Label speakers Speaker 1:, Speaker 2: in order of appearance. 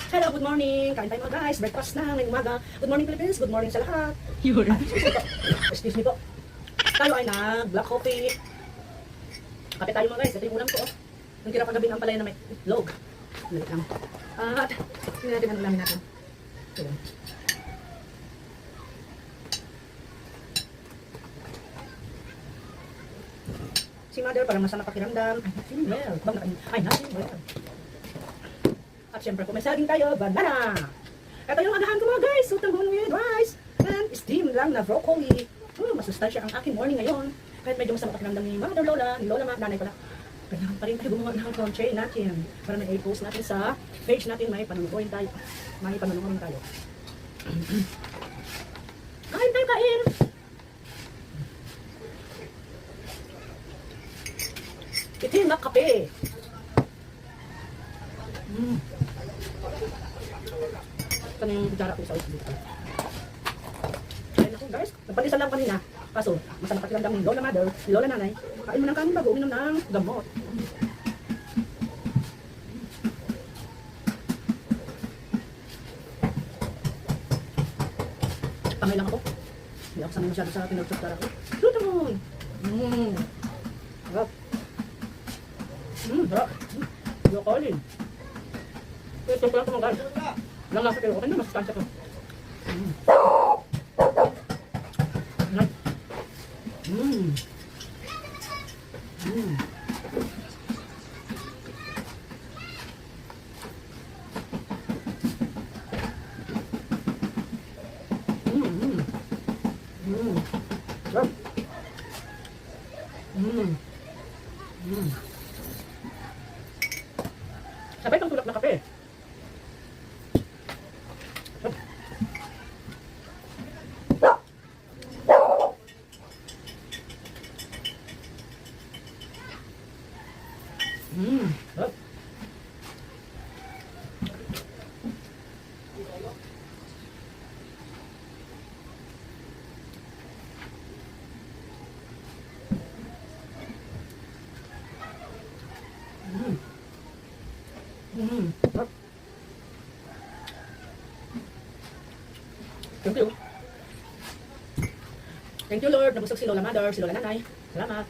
Speaker 1: Hello, good morning. Kain tayo mga guys. Breakfast na ngayong umaga. Good morning Philippines. Good morning sa lahat. Excuse me po. Tayo ay nag-black coffee. Kape tayo mga guys. Ito yung ulam ko. Yung tira kagabi ng palaya na may itlog. Nalit lang. At tingnan natin ang ulamin natin. Ito yan. Si mother parang masama pakiramdam. I'm not feeling well. I'm not feeling well. At syempre kung may saging tayo, banana. Ito yung agahan ko mga guys. Sutanghon with rice. And steam lang na broccoli. Masustansya ang aking morning ngayon. Kahit medyo masama pakiramdam ni mother, lola, ni lola, nanay pala. Kailangan pa rin tayo gumawa ng content natin. Para may i-post natin sa page natin. May panunurin tayo. May panunurin tayo. Kain tayo, kain! Itim na kape. Ito na yung kutsara ko sa ulit dito. Kain ako guys. Nagpalisan lang kanina. Kaso, masama pakiramdam ni lola mother, ni lola nanay. Kain mo ng kanin bago uminom ng gamot. Tangay lang ako. Hindi ako sanay masyado sa pinagkutsara ko. Luto mo! Sarap. Sarap. Broccoli. Ito ko lang ito mga guys. Lang lasa kayo. Okay na, masustansya ko. Nice. Sarap. Sabay pang tulak na kape. Sarap. Sarap. Thank you. Thank you Lord. Nabusog si lola mother, si lola nanay. Salamat.